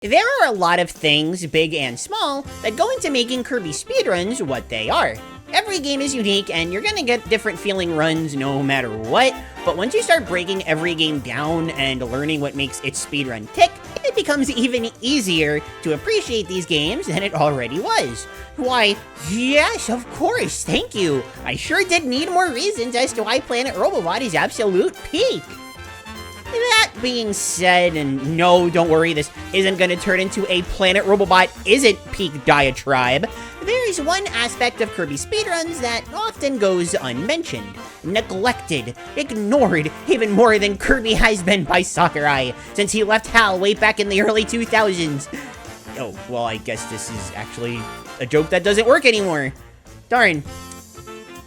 There are a lot of things, big and small, that go into making Kirby speedruns what they are. Every game is unique, and you're gonna get different feeling runs no matter what, but once you start breaking every game down and learning what makes its speedrun tick, it becomes even easier to appreciate these games than it already was. Why, yes, of course, thank you. I sure did need more reasons as to why Planet Robobot is absolute peak. That being said, and no, don't worry, this isn't going to turn into a Planet Robobot isn't peak diatribe, there is one aspect of Kirby speedruns that often goes unmentioned, neglected, ignored, even more than Kirby has been by Sakurai since he left HAL way back in the early 2000s. Oh, well, I guess this is actually a joke that doesn't work anymore. Darn.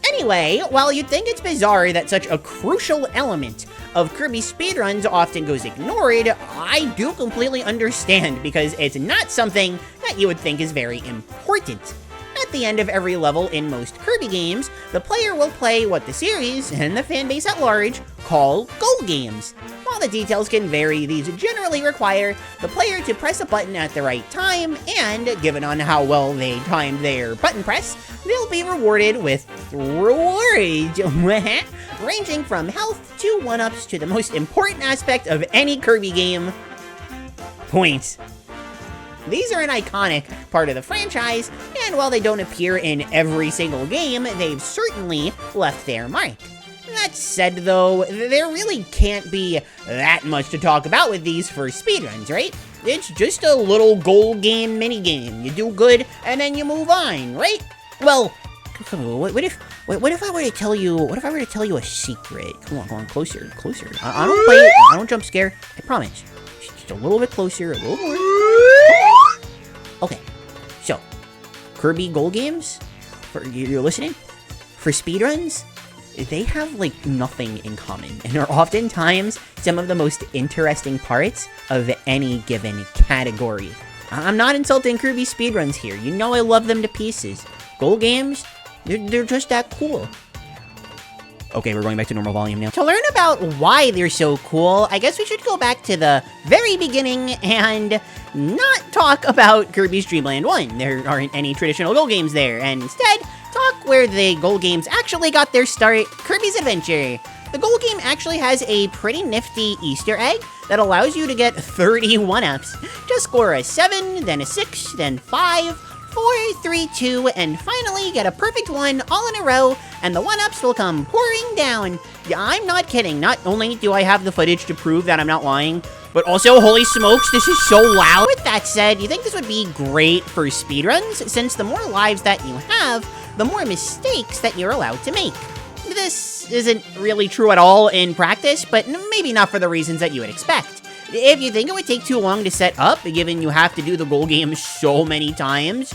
Anyway, while you'd think it's bizarre that such a crucial element of Kirby speedruns often goes ignored, I do completely understand because it's not something that you would think is very important. At the end of every level in most Kirby games, the player will play what the series and the fanbase at large call goal games. While the details can vary, these generally require the player to press a button at the right time, and given on how well they timed their button press, they'll be rewarded with rewards, ranging from health to 1-ups to the most important aspect of any Kirby game, points. These are an iconic part of the franchise, and while they don't appear in every single game, they've certainly left their mark. That said, though, there really can't be that much to talk about with these for speedruns, right? It's just a little goal game minigame. You do good, and then you move on, right? Well, what if I were to tell you a secret? Come on, closer. I don't jump scare, I promise. Just a little bit closer, a little more. Okay, so, Kirby goal games, you're listening? For speedruns, they have, like, nothing in common, and are oftentimes some of the most interesting parts of any given category. I'm not insulting Kirby speedruns here, you know I love them to pieces. Goal games, they're just that cool. Okay, we're going back to normal volume now. To learn about why they're so cool, I guess we should go back to the very beginning and not talk about Kirby's Dreamland 1. There aren't any traditional goal games there, and instead, talk where the goal games actually got their start, Kirby's Adventure. The goal game actually has a pretty nifty Easter egg that allows you to get 30 1-ups. Just score a 7, then a 6, then 5, 4, 3, 2, and finally get a perfect 1 all in a row, and the 1-ups will come pouring down. Yeah, I'm not kidding. Not only do I have the footage to prove that I'm not lying, but also, holy smokes, this is so loud. With that said, you think this would be great for speedruns, since the more lives that you have, the more mistakes that you're allowed to make. This isn't really true at all in practice, but maybe not for the reasons that you would expect. If you think it would take too long to set up, given you have to do the goal game so many times,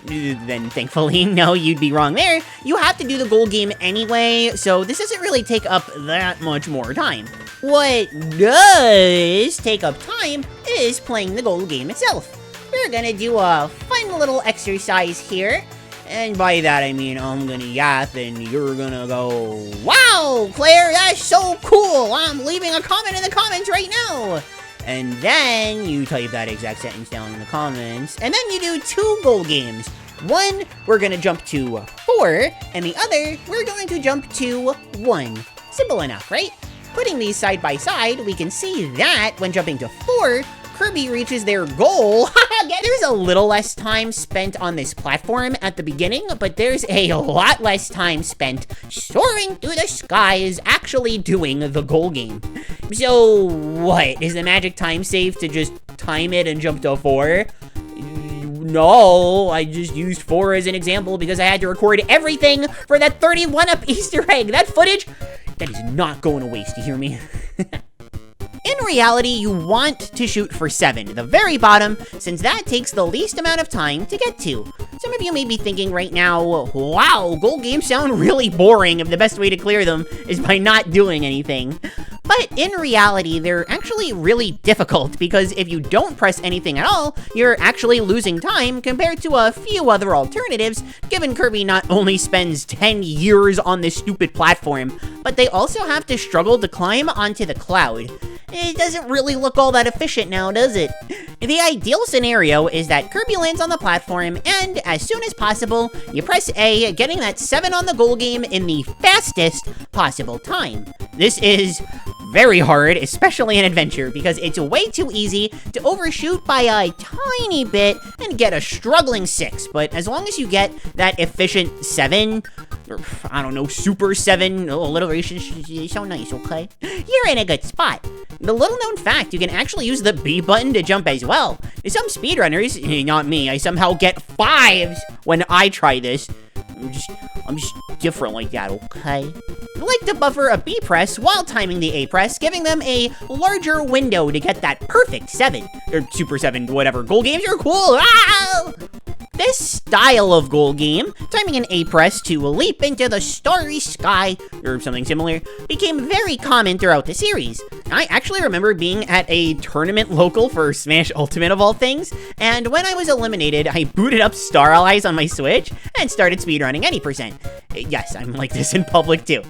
then thankfully, no, you'd be wrong there. You have to do the goal game anyway, so this doesn't really take up that much more time. What does take up time is playing the goal game itself. We're gonna do a fun little exercise here. And by that, I mean I'm gonna yap and you're gonna go, "Wow, Klaire, that's so cool! I'm leaving a comment in the comments right now!" And then you type that exact sentence down in the comments, and then you do 2 goal games. One, we're gonna jump to 4, and the other, we're going to jump to 1. Simple enough, right? Putting these side by side, we can see that when jumping to 4, Kirby reaches their goal. There's a little less time spent on this platform at the beginning, but there's a lot less time spent soaring through the skies actually doing the goal game. So what, is the magic time safe to just time it and jump to 4? No, I just used 4 as an example because I had to record everything for that 30 1-up Easter egg. That footage, that is not going to waste, you hear me? In reality, you want to shoot for 7, the very bottom, since that takes the least amount of time to get to. Some of you may be thinking right now, wow, goal games sound really boring if the best way to clear them is by not doing anything. But in reality, they're actually really difficult because if you don't press anything at all, you're actually losing time compared to a few other alternatives, given Kirby not only spends 10 years on this stupid platform, but they also have to struggle to climb onto the cloud. it doesn't really look all that efficient now, does it? The ideal scenario is that Kirby lands on the platform, and as soon as possible, you press A, getting that 7 on the goal game in the fastest possible time. This is very hard, especially in adventure, because it's way too easy to overshoot by a tiny bit and get a struggling 6. But as long as you get that efficient 7, or I don't know, super 7, alliteration is so nice, okay? You're in a good spot. The little known fact, you can actually use the B button to jump as well. Some speedrunners, not me, I somehow get 5s when I try this. I'm just different like that, okay? I like to buffer a B press while timing the A press, giving them a larger window to get that perfect 7, or super 7, whatever. Goal games are cool! Ah! This style of goal game, timing an A press to leap into the starry sky, or something similar, became very common throughout the series. I actually remember being at a tournament local for Smash Ultimate of all things, and when I was eliminated, I booted up Star Allies on my Switch and started speedrunning any percent. Yes, I'm like this in public too.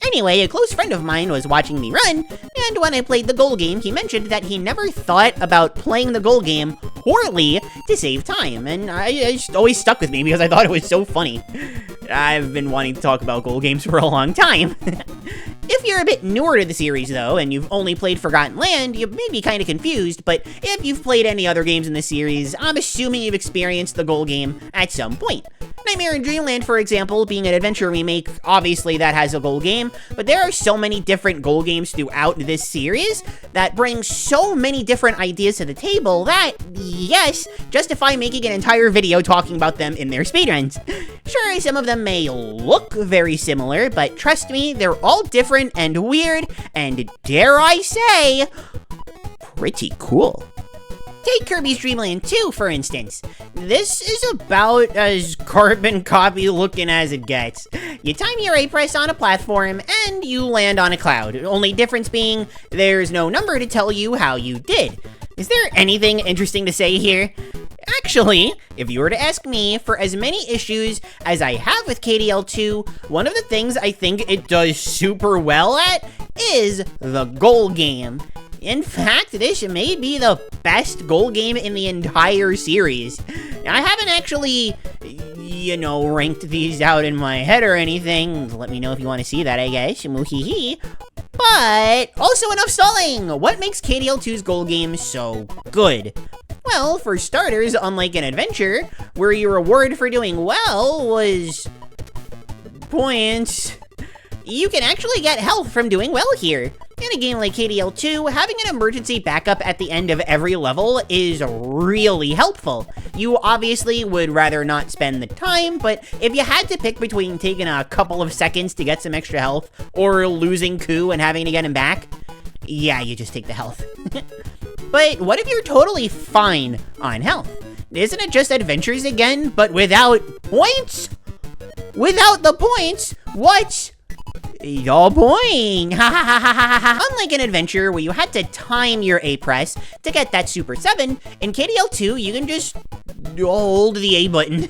Anyway, a close friend of mine was watching me run, and when I played the goal game, he mentioned that he never thought about playing the goal game poorly to save time, and I just always stuck with me because I thought it was so funny. I've been wanting to talk about goal games for a long time. If you're a bit newer to the series, though, and you've only played Forgotten Land, you may be kind of confused, but if you've played any other games in the series, I'm assuming you've experienced the goal game at some point. Nightmare in Dreamland, for example, being an adventure remake, obviously that has a goal game, but there are so many different goal games throughout this series that bring so many different ideas to the table that, yes, justify making an entire video talking about them in their speedruns. Sure, some of them may look very similar, but trust me, they're all different and weird, and dare I say, pretty cool. Take Kirby's Dreamland 2, for instance. This is about as carbon copy looking as it gets. You time your A press on a platform, and you land on a cloud. Only difference being, there's no number to tell you how you did. Is there anything interesting to say here? Actually, if you were to ask me, for as many issues as I have with KDL 2, one of the things I think it does super well at is the goal game. In fact, this may be the best goal game in the entire series. I haven't actually, ranked these out in my head or anything. Let me know if you want to see that, I guess. Moohee. But also enough stalling. What makes KDL 2's goal game so good? Well, for starters, unlike an adventure, where your reward for doing well was points, you can actually get health from doing well here. In a game like KDL 2, having an emergency backup at the end of every level is really helpful. You obviously would rather not spend the time, but if you had to pick between taking a couple of seconds to get some extra health, or losing Ku and having to get him back, yeah, you just take the health. But what if you're totally fine on health? Isn't it just adventures again, but without points? Without the points, what's the point? Unlike an adventure where you had to time your A press to get that Super 7, in KDL 2, you can just hold the A button.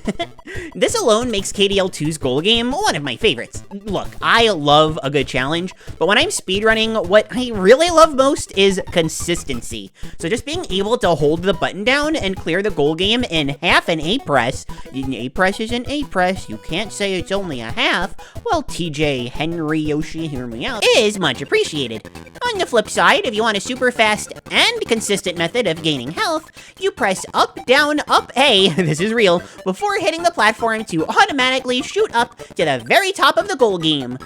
This alone makes KDL 2's goal game one of my favorites. Look, I love a good challenge, but when I'm speedrunning, what I really love most is consistency. So just being able to hold the button down and clear the goal game in half an A press. An A press is an A press. You can't say it's only a half. Well, TJ, Henry, Yoshi, hear me out, is much appreciated. On the flip side, if you want a super fast and consistent method of gaining health, you press up, down, up, A, this is real, before hitting the platform to automatically shoot up to the very top of the goal game.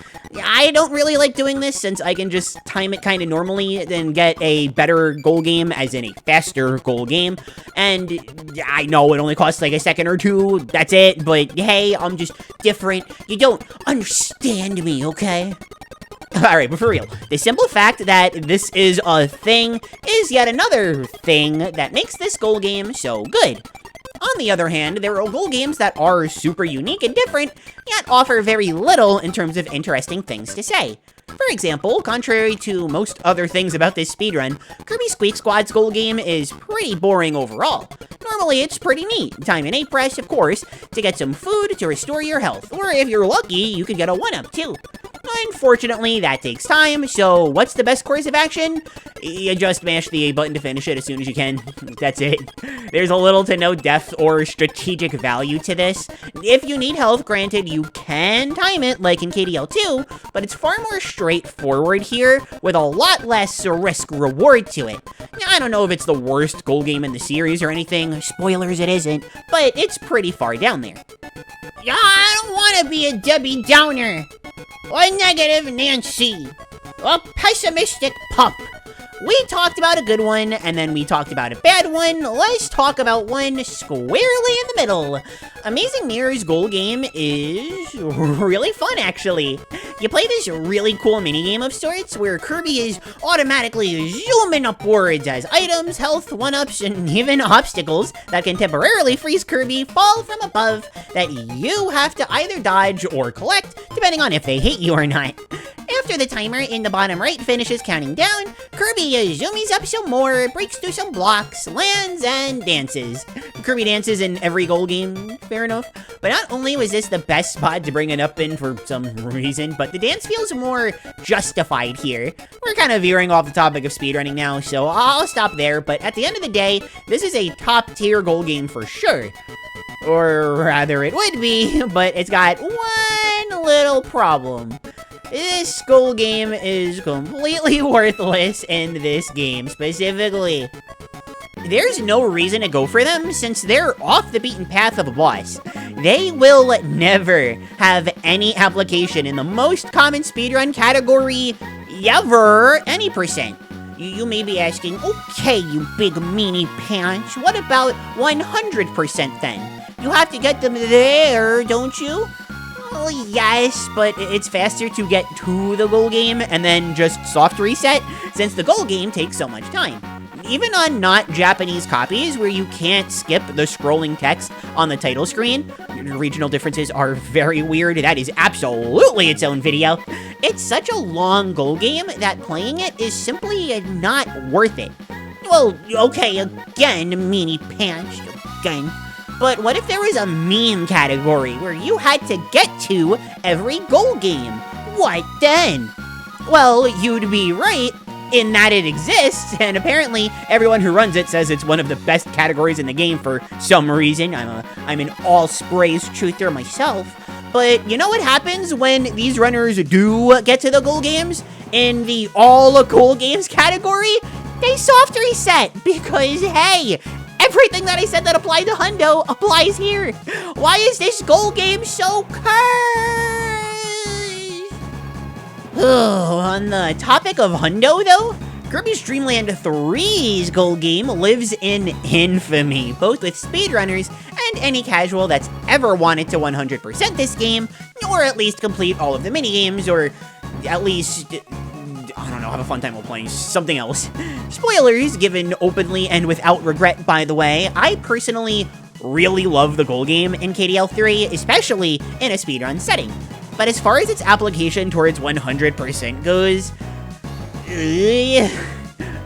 I don't really like doing this since I can just time it kind of normally and get a better goal game, as in a faster goal game. And I know it only costs like a second or two, that's it, but hey, I'm just different. You don't understand me, okay? Alright, but for real, the simple fact that this is a thing is yet another thing that makes this goal game so good. On the other hand, there are goal games that are super unique and different, yet offer very little in terms of interesting things to say. For example, contrary to most other things about this speedrun, Kirby Squeak Squad's goal game is pretty boring overall. Normally, it's pretty neat. Time an A press, of course, to get some food to restore your health, or if you're lucky, you could get a 1-up too. Unfortunately, that takes time, so what's the best course of action? You just mash the A button to finish it as soon as you can. That's it. There's a little to no depth or strategic value to this. If you need health, granted, you can time it, like in KDL 2, but it's far more straightforward here, with a lot less risk-reward to it. I don't know if it's the worst goal game in the series or anything. Spoilers, it isn't, but it's pretty far down there. Yeah, I don't want to be a Debbie Downer, or negative Nancy, or pessimistic pup. We talked about a good one, and then we talked about a bad one. Let's talk about one squarely in the middle. Amazing Mirror's goal game is really fun, actually. You play this really cool minigame of sorts where Kirby is automatically zooming upwards as items, health, one-ups, and even obstacles that can temporarily freeze Kirby fall from above that you have to either dodge or collect, depending on if they hit you or not. After the timer in the bottom right finishes counting down, Kirby zoomies up some more, breaks through some blocks, lands, and dances. Kirby dances in every goal game, fair enough. But not only was this the best spot to bring it up in for some reason, but the dance feels more justified here. We're kind of veering off the topic of speedrunning now, so I'll stop there, but at the end of the day, this is a top-tier goal game for sure. Or rather, it would be, but it's got one little problem. This goal game is completely worthless in this game specifically. There's no reason to go for them since they're off the beaten path of a boss. They will never have any application in the most common speedrun category ever, any percent. You may be asking, okay, you big meanie pants, what about 100% then? You have to get them there, don't you? Well, yes, but it's faster to get to the goal game and then just soft reset, since the goal game takes so much time. Even on not Japanese copies, where you can't skip the scrolling text on the title screen, regional differences are very weird. That is absolutely its own video. It's such a long goal game that playing it is simply not worth it. Well, okay, again, meanie pants, again. But what if there was a meme category where you had to get to every goal game? What then? Well, you'd be right in that it exists, and apparently everyone who runs it says it's one of the best categories in the game for some reason. I'm an all sprays truther myself. But you know what happens when these runners do get to the goal games? In the all goal games category, they soft reset because, hey, everything that I said that applied to Hundo applies here. Why is this goal game so cursed? On the topic of Hundo, though, Kirby's Dreamland 3's goal game lives in infamy, both with speedrunners and any casual that's ever wanted to 100% this game, or at least complete all of the minigames, or at least, I don't know, have a fun time while playing something else. Spoilers given openly and without regret, by the way. I personally really love the goal game in KDL 3, especially in a speedrun setting. But as far as its application towards 100% goes,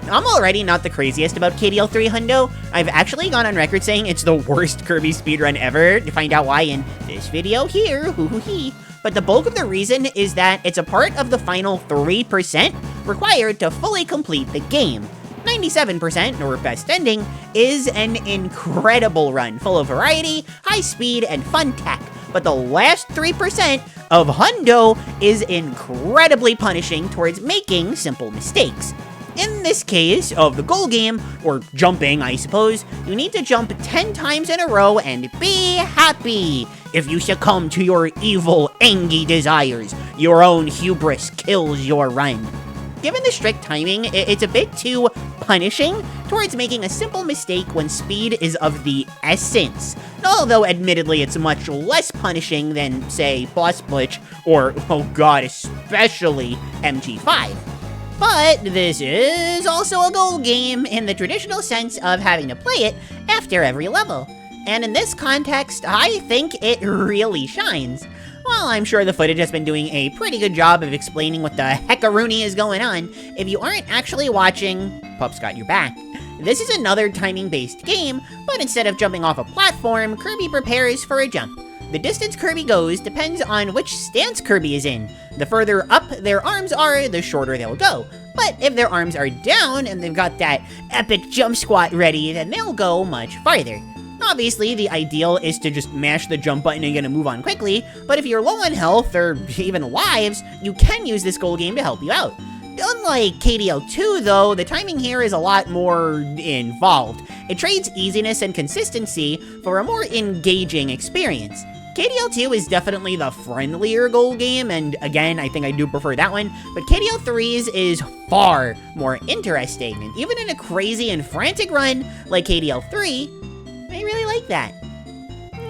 I'm already not the craziest about KDL 3 Hundo. I've actually gone on record saying it's the worst Kirby speedrun ever, to find out why in this video here, hoo-hoo-hee. But the bulk of the reason is that it's a part of the final 3% required to fully complete the game. 97%, or best ending, is an incredible run, full of variety, high speed, and fun tech. But the last 3% of Hundo is incredibly punishing towards making simple mistakes. In this case of the goal game, or jumping, I suppose, you need to jump 10 times in a row and be happy. If you succumb to your evil, angry desires, your own hubris kills your run. Given the strict timing, it's a bit too punishing towards making a simple mistake when speed is of the essence. Although, admittedly, it's much less punishing than, say, Boss Butch, or, oh god, especially MG5. But this is also a goal game in the traditional sense of having to play it after every level. And in this context, I think it really shines. While I'm sure the footage has been doing a pretty good job of explaining what the heckaroony is going on, if you aren't actually watching, Pup's got your back. This is another timing-based game, but instead of jumping off a platform, Kirby prepares for a jump. The distance Kirby goes depends on which stance Kirby is in. The further up their arms are, the shorter they'll go. But if their arms are down and they've got that epic jump squat ready, then they'll go much farther. Obviously, the ideal is to just mash the jump button and get to move on quickly, but if you're low on health or even lives, you can use this goal game to help you out. Unlike KDL2 though, the timing here is a lot more involved. It trades easiness and consistency for a more engaging experience. KDL2 is definitely the friendlier goal game, and again, I think I do prefer that one, but KDL3's is far more interesting, and even in a crazy and frantic run like KDL3, I really like that.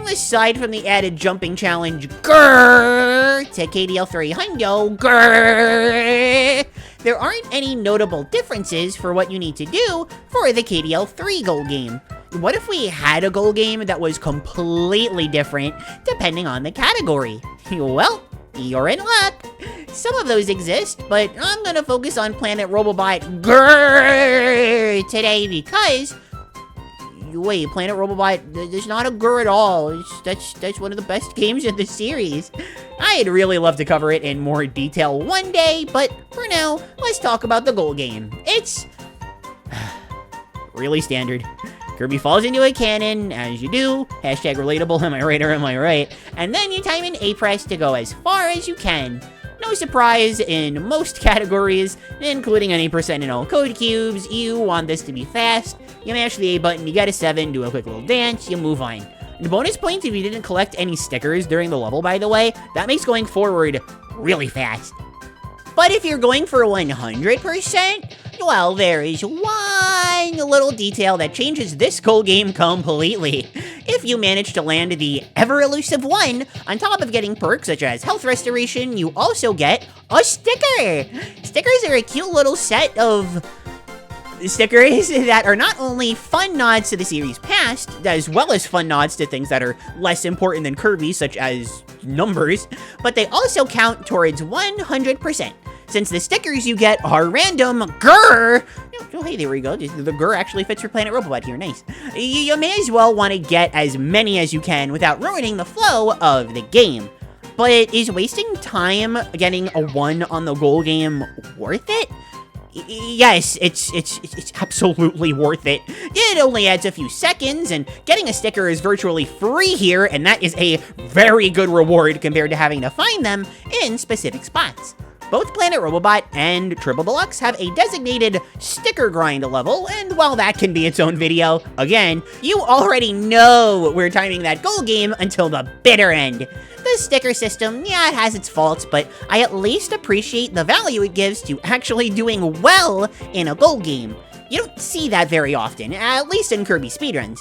Aside from the added jumping challenge, grrr, to KDL3 Hundo, grrr, there aren't any notable differences for what you need to do for the KDL3 goal game. What if we had a goal game that was completely different depending on the category? Well, you're in luck. Some of those exist, but I'm gonna focus on Planet Robobot grrr today because wait, Planet Robobot, there's not a grr at all. That's one of the best games in the series. I'd really love to cover it in more detail one day, but for now, let's talk about the goal game. It's really standard. Kirby falls into a cannon, as you do, hashtag relatable, am I right or am I right? And then you time in A press to go as far as you can. No surprise, in most categories, including any percent in all code cubes, you want this to be fast. You mash the A button, you get a 7, do a quick little dance, you move on. And bonus points if you didn't collect any stickers during the level, by the way. That makes going forward really fast. But if you're going for 100%, well, there is one little detail that changes this goal game completely. If you manage to land the ever-elusive 1, on top of getting perks such as health restoration, you also get a sticker! Stickers are a cute little set of stickers that are not only fun nods to the series past, as well as fun nods to things that are less important than Kirby, such as numbers, but they also count towards 100%. Since the stickers you get are random, grrr! Oh, hey, there we go. The grrr actually fits for Planet Robobot here, nice. You may as well want to get as many as you can without ruining the flow of the game. But is wasting time getting a 1 on the goal game worth it? Yes, it's absolutely worth it. It only adds a few seconds, and getting a sticker is virtually free here, and that is a very good reward compared to having to find them in specific spots. Both Planet Robobot and Triple Deluxe have a designated sticker grind level, and while that can be its own video, again, you already know we're timing that goal game until the bitter end. The sticker system, yeah, it has its faults, but I at least appreciate the value it gives to actually doing well in a goal game. You don't see that very often, at least in Kirby speedruns.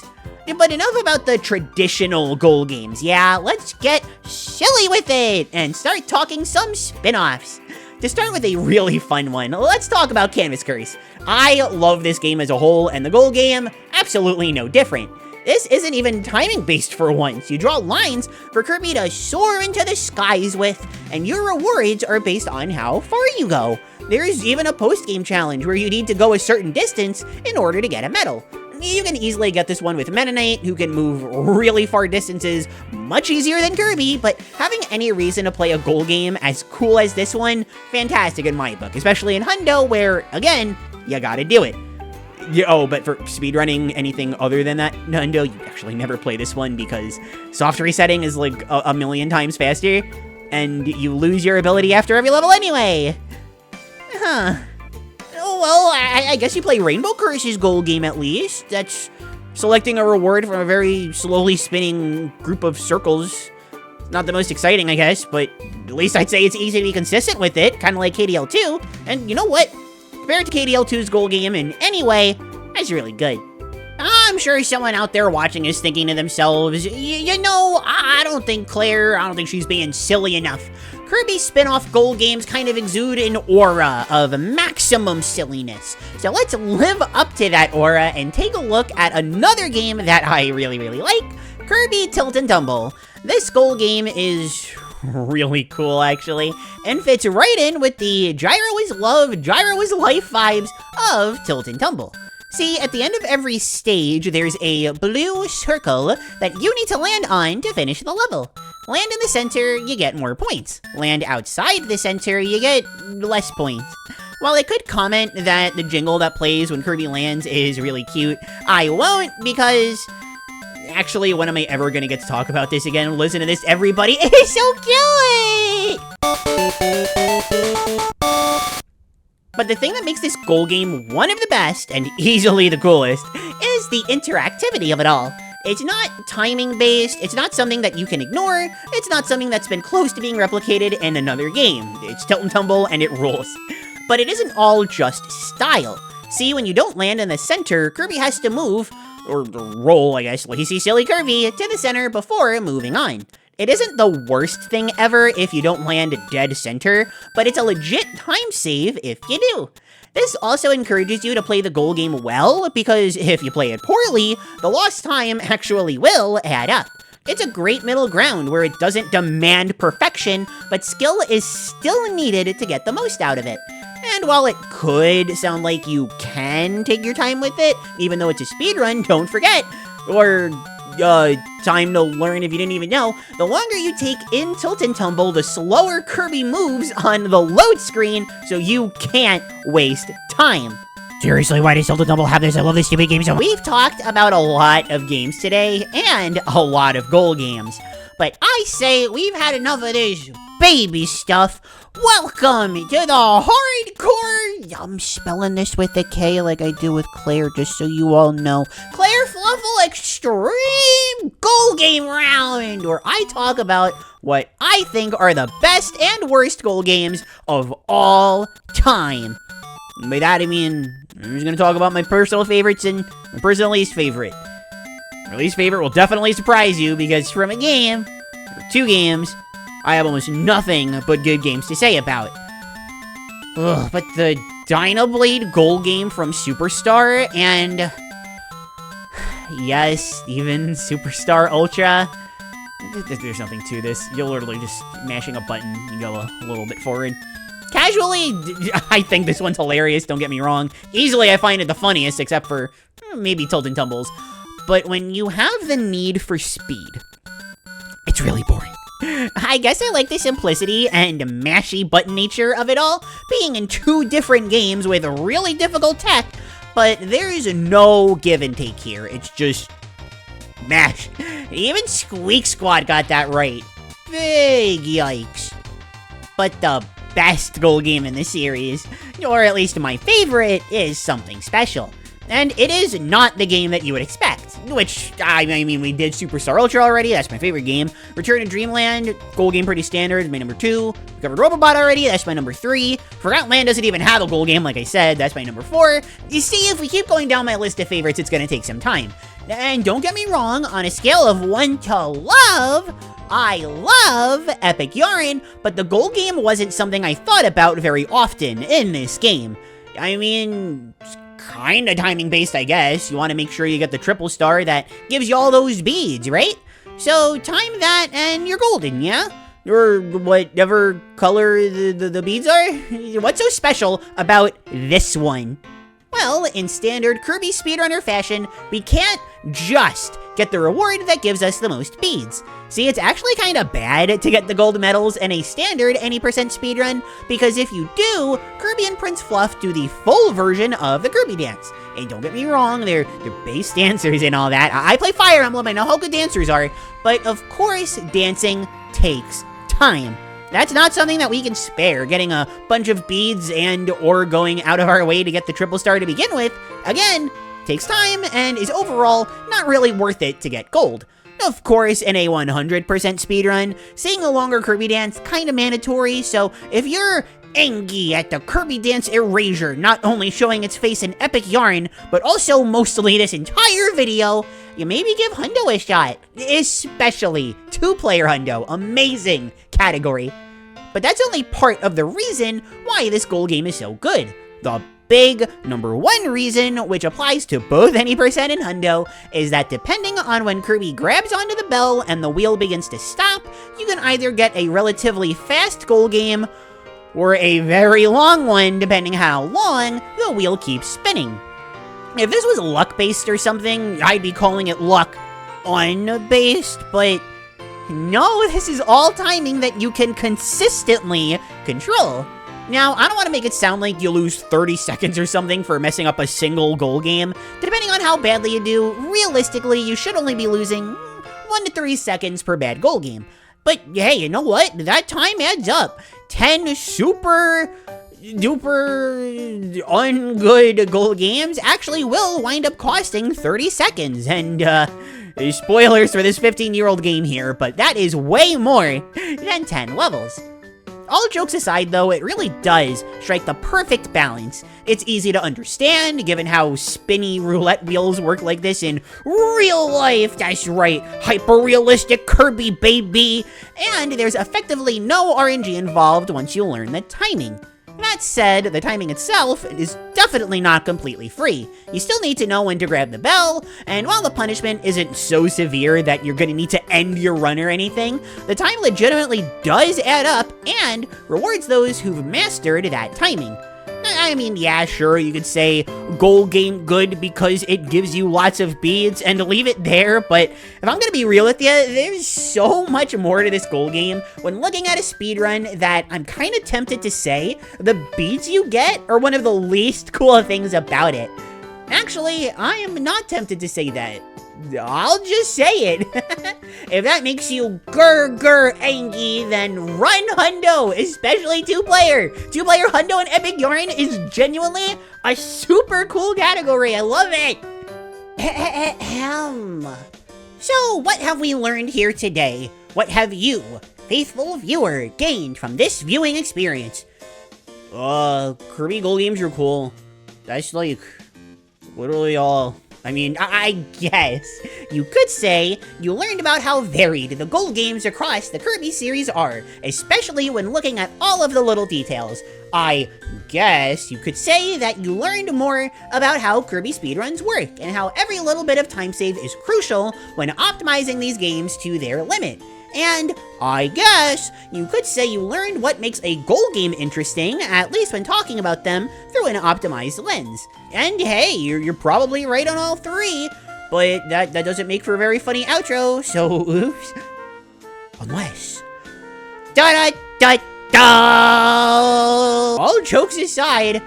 But enough about the traditional goal games. Yeah, let's get silly with it and start talking some spin-offs. To start with a really fun one, let's talk about Canvas Curse. I love this game as a whole, and the goal game, absolutely no different. This isn't even timing based for once. You draw lines for Kirby to soar into the skies with, and your rewards are based on how far you go. There's even a post-game challenge where you need to go a certain distance in order to get a medal. You can easily get this one with Meta Knight, who can move really far distances much easier than Kirby, but having any reason to play a goal game as cool as this one, fantastic in my book, especially in Hundo, where, again, you gotta do it. Oh, but for speedrunning anything other than that, Hundo, you actually never play this one because soft resetting is like a million times faster, and you lose your ability after every level anyway. Huh. Well, I guess you play Rainbow Curse's goal game at least. That's selecting a reward from a very slowly spinning group of circles. Not the most exciting, I guess, but at least I'd say it's easy to be consistent with it, kind of like KDL2. And you know what? Compared to KDL2's goal game in any way, that's really good. I'm sure someone out there watching is thinking to themselves, you know, I don't think she's being silly enough. Kirby spin-off goal games kind of exude an aura of maximum silliness. So let's live up to that aura and take a look at another game that I really like, Kirby Tilt and Tumble. This goal game is really cool, actually, and fits right in with the Gyro is Love, Gyro is Life vibes of Tilt and Tumble. See, at the end of every stage, there's a blue circle that you need to land on to finish the level. Land in the center, you get more points. Land outside the center, you get less points. While I could comment that the jingle that plays when Kirby lands is really cute, I won't because... Actually, when am I ever gonna get to talk about this again? Listen to this, everybody. It is so cute! But the thing that makes this goal game one of the best, and easily the coolest, is the interactivity of it all. It's not timing-based, it's not something that you can ignore, it's not something that's been close to being replicated in another game. It's tilt and tumble, and it rules. But it isn't all just style. See, when you don't land in the center, Kirby has to move, or roll, I guess, lazy silly Kirby, to the center before moving on. It isn't the worst thing ever if you don't land dead center, but it's a legit time save if you do. This also encourages you to play the goal game well, because if you play it poorly, the lost time actually will add up. It's a great middle ground where it doesn't demand perfection, but skill is still needed to get the most out of it. And while it could sound like you can take your time with it, even though it's a speedrun, don't forget, or time to learn if you didn't even know, the longer you take in Tilt and Tumble, the slower Kirby moves on the load screen, so you can't waste time. Seriously, why does Tilt and Tumble have this? I love this stupid game so much. We've talked about a lot of games today, and a lot of goal games, but I say we've had enough of this baby stuff. Welcome to the hardcore, I'm spelling this with a K like I do with Klaire, just so you all know. Klaire Fluffle Extreme Goal Game Round, where I talk about what I think are the best and worst goal games of all time. And by that I mean, I'm just going to talk about my personal favorites and my personal least favorite. My least favorite will definitely surprise you, because from a game, or two games, I have almost nothing but good games to say about. Ugh, but the Dynablade goal game from Superstar, and yes, even Superstar Ultra, there's nothing to this. You're literally just mashing a button, you go a little bit forward. Casually, I think this one's hilarious, don't get me wrong. Easily I find it the funniest, except for maybe Tilt and Tumbles. But when you have the need for speed, it's really boring. I guess I like the simplicity and mashy button nature of it all, being in two different games with really difficult tech, but there is no give and take here. It's just mash. Even Squeak Squad got that right. Big yikes. But the best goal game in the series, or at least my favorite, is something special. And it is not the game that you would expect, which, I mean, we did Superstar Ultra already, that's my favorite game. Return to Dreamland, goal game pretty standard, my number 2. We covered Robobot already, that's my number 3. Forgotten Land doesn't even have a goal game, like I said, that's my number 4. You see, if we keep going down my list of favorites, it's gonna take some time. And don't get me wrong, on a scale of 1 to love, I love Epic Yarn, but the goal game wasn't something I thought about very often in this game. I mean, kinda timing based, I guess. You want to make sure you get the triple star that gives you all those beads, right? So time that and you're golden, yeah? Or whatever color the beads are? What's so special about this one? Well, in standard Kirby speedrunner fashion, we can't just get the reward that gives us the most beads. See, it's actually kinda bad to get the gold medals in a standard any % speedrun, because if you do, Kirby and Prince Fluff do the full version of the Kirby dance. And don't get me wrong, they're bass dancers and all that. I play Fire Emblem, I know how good dancers are, but of course, dancing takes time. That's not something that we can spare, getting a bunch of beads and or going out of our way to get the triple star to begin with, again, takes time and is overall not really worth it to get gold. Of course, in a 100% speedrun, seeing a longer Kirby dance kinda mandatory, so if you're angry at the Kirby dance erasure not only showing its face in Epic Yarn, but also mostly this entire video, you maybe give Hundo a shot, especially 2-player Hundo, amazing category. But that's only part of the reason why this goal game is so good. The big number 1 reason, which applies to both any % and Hundo, is that depending on when Kirby grabs onto the bell and the wheel begins to stop, you can either get a relatively fast goal game, or a very long one depending how long the wheel keeps spinning. If this was luck-based or something, I'd be calling it luck-un-based, but No, this is all timing that you can consistently control. Now, I don't want to make it sound like you lose 30 seconds or something for messing up a single goal game. Depending on how badly you do, realistically, you should only be losing 1 to 3 seconds per bad goal game. But hey, you know what? That time adds up. 10 super duper ungood goal games actually will wind up costing 30 seconds. And, spoilers for this 15-year-old game here, but that is way more than 10 levels. All jokes aside, though, it really does strike the perfect balance. It's easy to understand, given how spinny roulette wheels work like this in real life. That's right, hyper-realistic Kirby, baby. And there's effectively no RNG involved once you learn the timing. That said, the timing itself is definitely not completely free. You still need to know when to grab the bell, and while the punishment isn't so severe that you're gonna need to end your run or anything, the time legitimately does add up and rewards those who've mastered that timing. I mean, yeah, sure, you could say goal game good because it gives you lots of beads and leave it there, but if I'm gonna be real with you, there's so much more to this goal game when looking at a speedrun that I'm kind of tempted to say the beads you get are one of the least cool things about it. Actually, I am not tempted to say that. I'll just say it. If that makes you grr angry, then run hundo, especially two-player. Two-player hundo and epic yarn is genuinely a super cool category. I love it. So, what have we learned here today? What have you, faithful viewer, gained from this viewing experience? Kirby goal games are cool. That's like literally all. I mean, I guess you could say you learned about how varied the goal games across the Kirby series are, especially when looking at all of the little details. I guess you could say that you learned more about how Kirby speedruns work and how every little bit of time save is crucial when optimizing these games to their limit. And I guess you could say you learned what makes a goal game interesting, at least when talking about them through an optimized lens. And hey, you're probably right on all three, but that doesn't make for a very funny outro, so oops. Unless... Da-da-da-da! All jokes aside,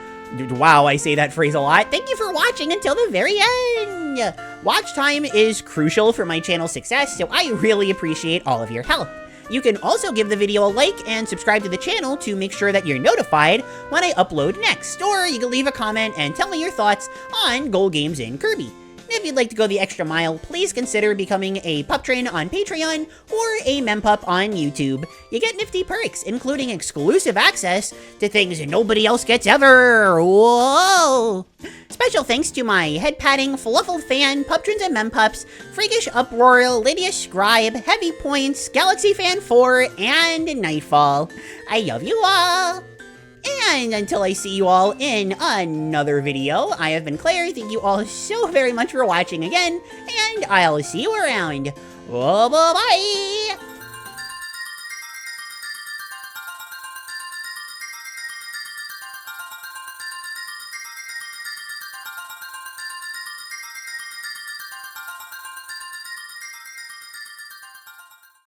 wow, I say that phrase a lot. Thank you for watching until the very end! Watch time is crucial for my channel's success, so I really appreciate all of your help. You can also give the video a like and subscribe to the channel to make sure that you're notified when I upload next, or you can leave a comment and tell me your thoughts on goal games in Kirby. If you'd like to go the extra mile, please consider becoming a pup train on Patreon or a mempup on YouTube. You get nifty perks, including exclusive access to things nobody else gets ever. Whoa! Special thanks to my head-patting, Fluffle fan, Puptrins and Mempups, Freakish Uproar, Lydia Scribe, Heavy Points, Galaxy Fan 4, and Nightfall. I love you all! And until I see you all in another video, I have been Klaire. Thank you all so very much for watching again, and I'll see you around. Bye-bye!